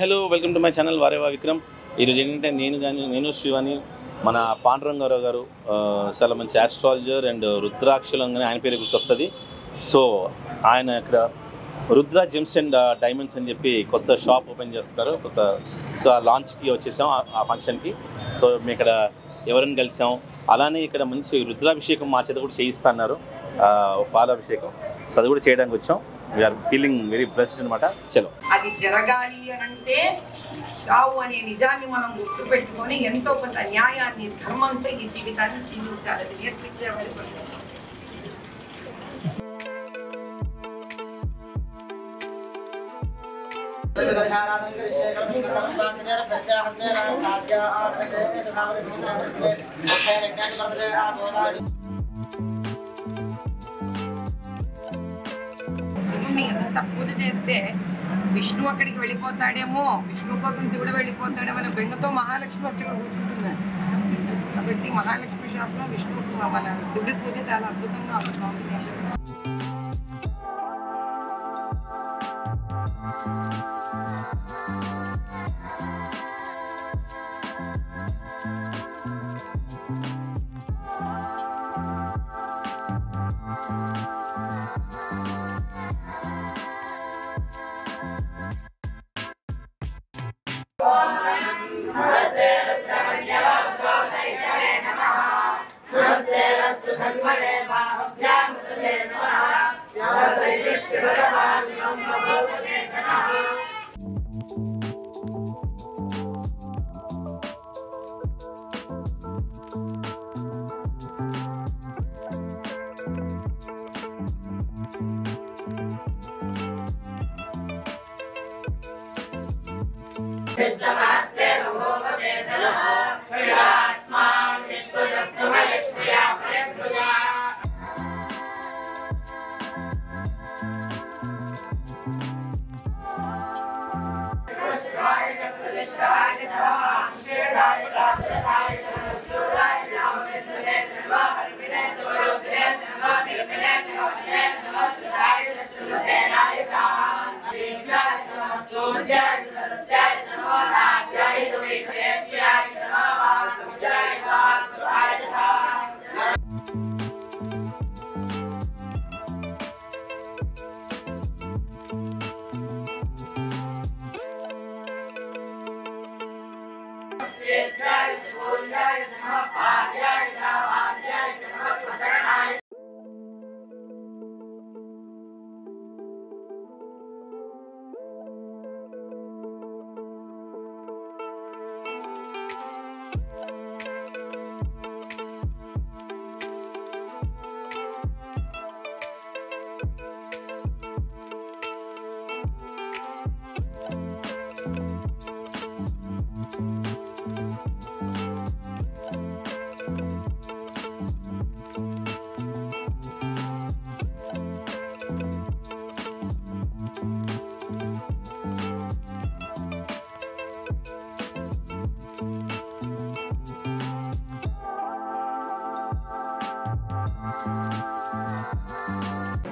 Hello welcome to my channel Vahrehvah Vikram. ఈరోజు ఏంటంటే నేను శ్రీవాణి మన పాండురంగారావు గారు చాలా మంచి ఆస్ట్రాలజర్ అండ్ రుద్రాక్షలంగానే ఆయన పేరు గుర్తొస్తుంది. సో ఆయన ఇక్కడ రుద్ర జెమ్స్ అండ్ డైమండ్స్ అని చెప్పి కొత్త షాప్ ఓపెన్ చేస్తారు. సో ఆ లాంచ్కి వచ్చేసాం ఆ ఫంక్షన్కి. సో మేము ఇక్కడ ఎవరిని కలిసాం, అలానే ఇక్కడ మంచి రుద్రాభిషేకం మా చేత కూడా చేయిస్తున్నారు, పాలాభిషేకం. సో అది కూడా చేయడానికి వచ్చాం. వీఆర్ ఫీలింగ్ వెరీ బ్లెస్డ్ అనమాట. చలో అది జరగాలి అంటే చావు అనే నిజాన్ని మనం గుర్తుపెట్టుకొని ఎంతో కొంత న్యాయాన్ని ధర్మంతో ఈ జీవితాన్ని జీవించాలి. అది నేర్పించేవారి శివుణ్ణి ఎంత పూజ చేస్తే విష్ణు అక్కడికి వెళ్ళిపోతాడేమో, విష్ణు కోసం శివుడు వెళ్ళిపోతాడేమో అనే బెంగతో మహాలక్ష్మి వచ్చి కూర్చుంటున్నాడు. కాబట్టి మహాలక్ష్మి షాప్లో విష్ణుకు మన శివుడి పూజ చాలా అద్భుతంగా ఉంది కాంబినేషన్.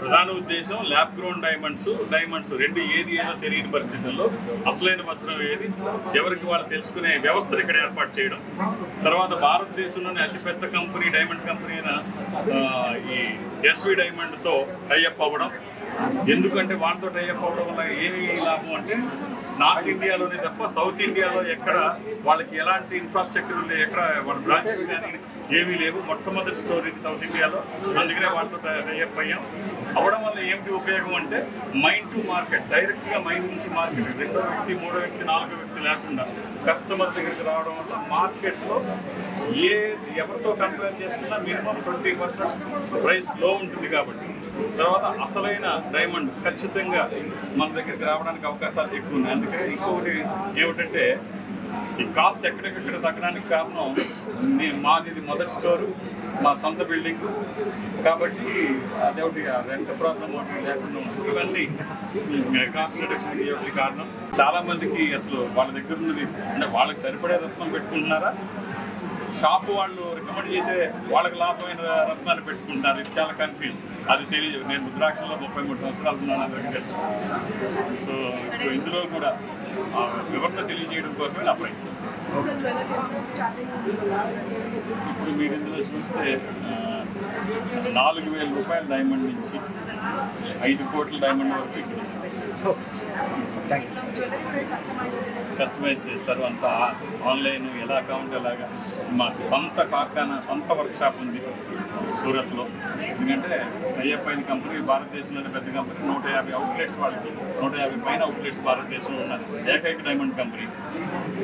ప్రధాన ఉద్దేశం ల్యాబ్ గ్రౌండ్ డైమండ్స్ రెండు ఏది ఏదో తెలియని పరిస్థితుల్లో అసలైన వజ్రం ఏది ఎవరికి వాళ్ళు తెలుసుకునే వ్యవస్థను ఇక్కడ ఏర్పాటు చేయడం. తర్వాత భారతదేశంలోనే అతిపెద్ద కంపెనీ డైమండ్ కంపెనీ అయిన ఈ ఎస్వి డైమండ్తో టైఅప్ అవ్వడం. ఎందుకంటే వాళ్ళతో టైఅప్ అవ్వడం వల్ల ఏమి లాభం అంటే నార్త్ ఇండియాలోనే తప్ప సౌత్ ఇండియాలో ఎక్కడ వాళ్ళకి ఎలాంటి ఇన్ఫ్రాస్ట్రక్చర్ లేదు, ఎక్కడ వాళ్ళ బ్రాంచెస్ కానీ ఏమీ లేవు. మొట్టమొదటి స్టోరీ సౌత్ ఇండియాలో, అందుకనే వాళ్ళతో టైఅప్ అయ్యాం. అవ్వడం వల్ల ఏమిటి ఉపయోగం అంటే మైండ్ టు మార్కెట్, డైరెక్ట్గా మైండ్ నుంచి మార్కెట్, రెండో వ్యక్తి మూడో వ్యక్తి నాలుగో వ్యక్తి లేకుండా కస్టమర్ దగ్గరికి రావడం వల్ల మార్కెట్లో ఎవరితో కంపేర్ చేసుకున్నా మినిమం 20% ప్రైస్ లో ఉంటుంది. కాబట్టి తర్వాత అసలైన డైమండ్ ఖచ్చితంగా మన దగ్గరికి రావడానికి అవకాశాలు ఎక్కువ ఉన్నాయి. అందుకని ఇంకొకటి ఏమిటంటే ఈ కాస్ట్ ఎక్కడెక్కడ తగ్గడానికి కారణం మాది మొదటి స్టోరు, మా సొంత బిల్డింగ్ కాబట్టి అదొకటి రెంట్ ప్రాబ్లం ఒకటి లేకుండా ఇవన్నీ కాస్ట్ రిడక్షన్ ఒకటి కారణం. చాలా మందికి అసలు వాళ్ళ దగ్గర ఉన్నది అంటే వాళ్ళకి సరిపడే రత్నం పెట్టుకుంటున్నారా షాప్ వాళ్ళు రికమెండ్ చేసే వాళ్ళకి లాభమైన రత్నాన్ని పెట్టుకుంటారు. ఇది చాలా కన్ఫ్యూజ్, అది తెలియదు. నేను రుద్రాక్షలో 33 సంవత్సరాలు ఉన్నాను, అందరికీ తెలుసు. సో ఇప్పుడు ఇందులో కూడా వివరణ తెలియజేయడం కోసమే నా ప్రయత్నం. ఇప్పుడు మీరు ఇందులో చూస్తే 4,000 రూపాయల డైమండ్ నుంచి 5 కోట్ల డైమండ్ వరకు కస్టమైజ్ చేస్తారు. అంతా ఆన్లైన్, ఎలా అకౌంట్ ఎలాగా. మాకు సొంత కార్ఖానా, సొంత వర్క్షాప్ ఉంది సూరత్లో. ఎందుకంటే టైఅప్ అయిన కంపెనీ భారతదేశంలోనే పెద్ద కంపెనీ. 150 అవుట్లెట్స్, వాళ్ళకి 150 పైన అవుట్లెట్స్ భారతదేశంలో ఉన్న ఏకైక డైమండ్ కంపెనీ.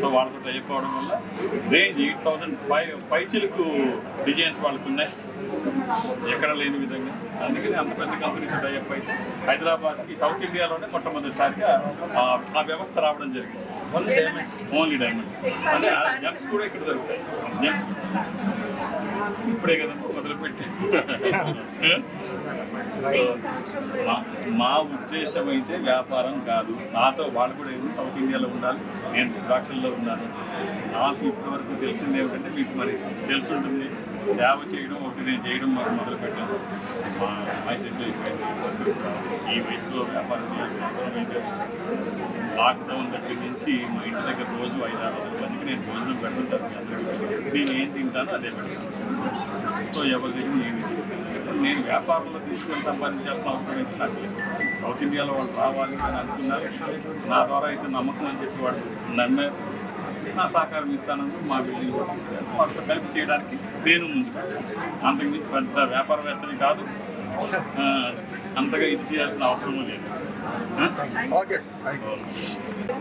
సో వాళ్ళతో టైఅప్ అవడం వల్ల రేంజ్ 8,000 పైచిలకు డిజైన్స్ వాళ్ళకు ఉన్నాయి, ఎక్కడ లేని విధంగా. అందుకని అంత పెద్ద కంపెనీతో టైఅప్ అయితే హైదరాబాద్కి, సౌత్ ఇండియాలోనే మొట్టమొదటిసారిగా ఆ వ్యవస్థ రావడం జరిగింది. ఓన్లీ డైమండ్స్ అంటే జెమ్స్ కూడా ఇక్కడ దొరుకుతాయి. జెమ్స్ ఇప్పుడే కదా మొదలుపెట్టి. మా ఉద్దేశం అయితే వ్యాపారం కాదు. నాతో వాళ్ళు కూడా ఏదో సౌత్ ఇండియాలో ఉండాలి, నేను రుద్రాక్షల్లో ఉన్నాను. నాకు ఇప్పటివరకు తెలిసింది ఏమిటంటే, మీకు మరి తెలిసి ఉంటుంది, సేవ చేయడం ఒకటి నేను చేయడం మొదలుపెట్టాను. మా అమ్మాయి సెటిల్ అయిపోయింది. ఈ వయసులో వ్యాపారం చేయాల్సిన అవసరం అయితే లాక్డౌన్ దగ్గర నుంచి మా ఇంటి దగ్గర రోజు 5-6 మందికి నేను భోజనం పెడుతుంటాను. నేను ఏం తింటానో అదే పెడతాను. సో ఎవరి దగ్గర ఏమి తీసుకెళ్ళి నేను వ్యాపారంలో తీసుకొని సంపాదించాల్సిన అవసరం అయితే నాకు లేదు. సౌత్ ఇండియాలో వాళ్ళు రావాలి అని అనుకున్నారు. నా ద్వారా అయితే నమ్మకం అని చెప్పి వాళ్ళు నమ్మారు. నా సహకారం ఇస్తానని మా బిల్డింగ్ వాళ్ళతో కలిపి చేయడానికి నేను ముందుకు వచ్చాను. అంతకుమించి పెద్ద వ్యాపారవేత్తని కాదు, అంతగా ఇది చేయాల్సిన అవసరం లేదు.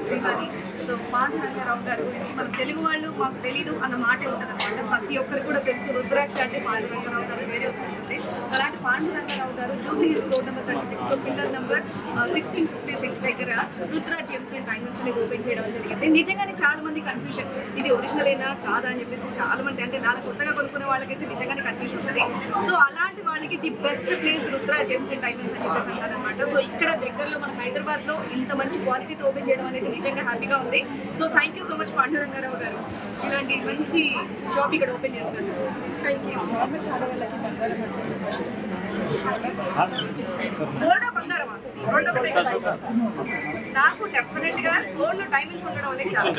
శ్రీవాణి. సో పాండురంగారావు గారి గురించి మన తెలుగు వాళ్ళు మాకు తెలీదు అన్న మాట ఉంటుంది అనమాట. ప్రతి ఒక్కరికి కూడా తెలుసు రుద్రాక్ష అంటే పాండురంగారావు గారు వేరే వస్తుంది. సో అలాంటి పాండురంగారావు గారు జూబ్లీ హిల్స్ రోడ్ నెంబర్ 36లో పిల్లర్ నెంబర్ 1656 దగ్గర రుద్ర జెమ్స్ అండ్ డైమండ్స్ అనేది ఓపెన్ చేయడం జరిగింది. నిజంగానే చాలా మంది కన్ఫ్యూజన్, ఇది ఒరిజినల్ అయినా కాదా అని చెప్పేసి చాలా మంది, అంటే నాకు కొత్తగా కొనుక్కునే వాళ్ళకైతే నిజంగానే కన్ఫ్యూజన్ ఉంటుంది. సో అలాంటి వాళ్ళకి the best place Rudra gems and diamonds అని చెప్పేసి అంటారనమాట. సో ఇక్కడ దగ్గరలో మన హైదరాబాద్లో ఇంత మంచి క్వాలిటీతో ఓపెన్ చేయడం అనేది నిజంగా హ్యాపీగా ఉంది. So thank you so much Panduranga Rao గారు, ఇలాంటి మంచి షాప్ ఇక్కడ ఓపెన్ చేస్తున్నారు. Thank you. గోల్డ్ బంగారం నాకు డెఫినెట్ గా గోల్డ్ డైమండ్స్ ఉండడం అనేది చాలా